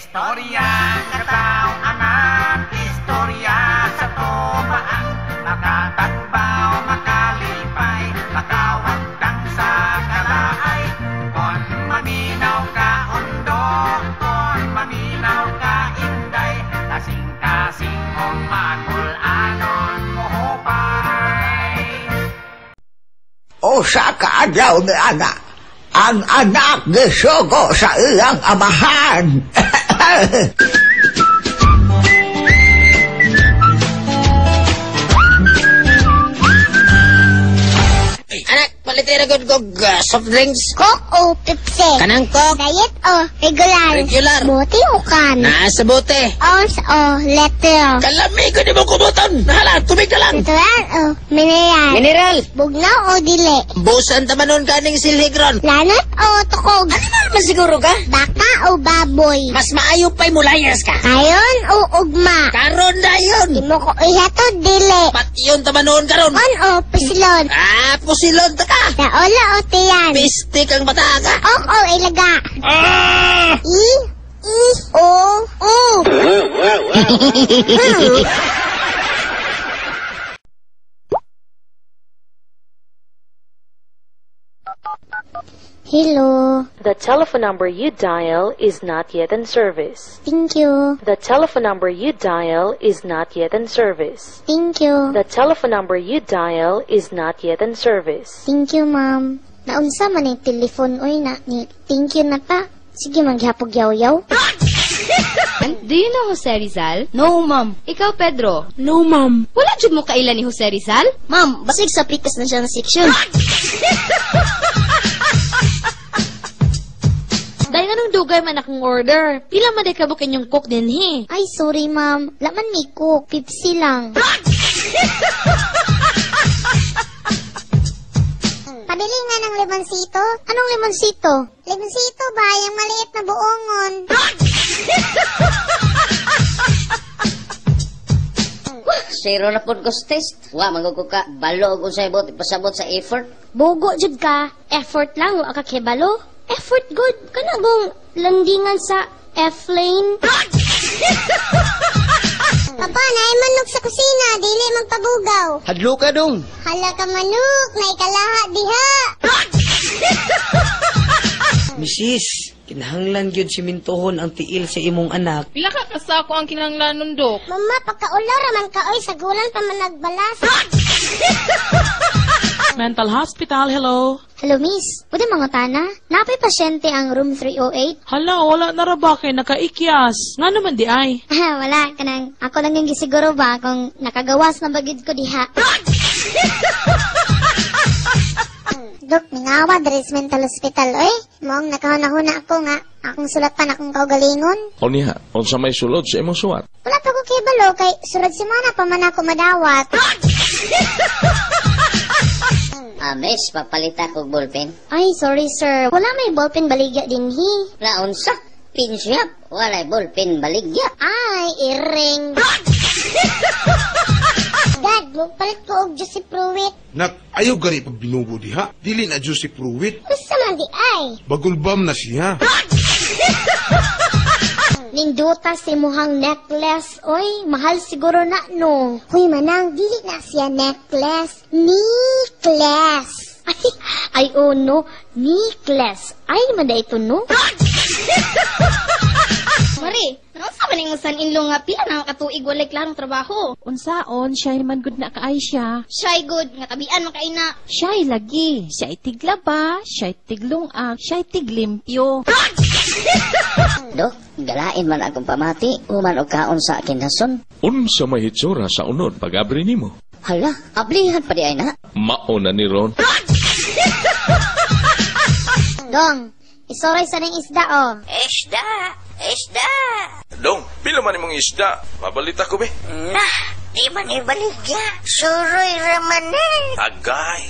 Istorya katao-anan, istorya sa tobaan, makatagbaw, makalipay, makawagdang sa kalaay. Kon maminaw ka undok, kon maminaw ka inday, kasing-kasing mong matulanon mo hupay. O sa kaadlaw ni anak, ang anak gisugo sa iyang amahan. Anak, palitira good kog soft drinks. Coke o Pepsi? Kanang Coke. Diet o regular? Regular. Bote o can? Nasa bote. Ounce o letter? Kalami ko di mo kumuton. Nahala, tubig ka lang. Natural o mineral? Mineral. Bugnaw o dili? Busan tamanon kaning silhigron. Lanot o tukog? Animal man siguro ka? Baka o baboy? Mas maayo pa'y mulayas ka. Kayon o ugma? Karon na yun. Di mo ko ihatod dili? Pati yun tamanon karon. On o pisilon? Pusilon ta ka. Naola o tiyan? Pistik ang bata ka. Ok o ilaga? I o u. Hello. The telephone number you dial is not yet in service. Thank you. The telephone number you dial is not yet in service. Thank you. The telephone number you dial is not yet in service. Thank you, ma'am. Naunsa man yung telephone oy na ni thank you na ta. Sige maghapog yaw-yaw. Do you know Jose Rizal? No, ma'am. Ikaw, Pedro? No, ma'am. Wala jud mo kailan ni Jose Rizal? Ma'am, basig sa pikas na siya ng section. Dahil anong dugay man akong order. Pila man day kabukin yung cook din he. Ay, sorry, ma'am. Laman may cook. Pepsi lang. Pabili nga ng limonsito. Anong limonsito? Limonsito ba? Yung maliit na buongon. Zero na po ko sa test. Wa, magugug ka. Balo ko sa ibot. Ipasabot sa effort. Bogo jud ka. Effort lang. Wa ka kebalo. Effort good. Kana gong landingan sa F-lane. Papa, naay manok sa kusina. Dili magpabugaw. Hadlo ka dong. Hala ka manok. Naikalaha diha. Mrs., kinahanglan gyud simintohon ang tiil sa imong anak. Pila ka kasako ang kinahanglanon, Dok? Mama, pagkaulaw raman ka. Oy, sa gulang pa man nagbalas. Mental hospital, hello? Hello, miss. Pwede mga tana? Napay pasyente ang room 308? Hala, wala na ra ba kay nakaikyas? Nga naman di ay. Wala. Kanang, ako lang yung gisiguro ba kung nakagawas na bagid ko diha. Dok, mingawa, Dres Mental Hospital, oy. Moong nakahuna-huna ako nga. Akong sulatan akong kaugalingon. O niya, unsa may sulod sa imong suwat? Wala pa ko kay balo, kay surad simana pa man ako madawat. Miss, papalita ko ballpen. Ay, sorry sir. Wala may ballpen baligya din hi. Naunsa? Pinsyap. Walay ballpen baligya. Ay, iring. Dad, palit ko og Joseph Pruitt. Nak, ayaw gani pag binubo diha. Dili na Joseph Pruitt. Gusto man di ay. Bagulbam na siya. Ninduta si muhang necklace. Oy, mahal siguro na, no? Huy, manang, dili na siya necklace. Necklace. Ay, oh, no. Necklace. Ay, manda ito, no? Mari, naunsa man yung son-in-law nga pila na katuig walay klarong trabaho. Unsaon, siya man good na kaay siya. Siya'y good, nga tabian man kay na. Siya'y lagi. Siya'y tiglaba, siya'y tiglungag, siya'y tiglimpyo. Dok, galain man akong pamati. Uman og kaon sa akin hason. Unsa may hitsura sa unod pag-abri nimo? Hala, ablihan pa di ay na. Mauna ni Ron. Dong, isoray sa ning isda, oh. Isda! Isda! Dong, pila man imong isda? Mabalita ko be. Nah, di man ibaligya. Suroy raman eh. Agay.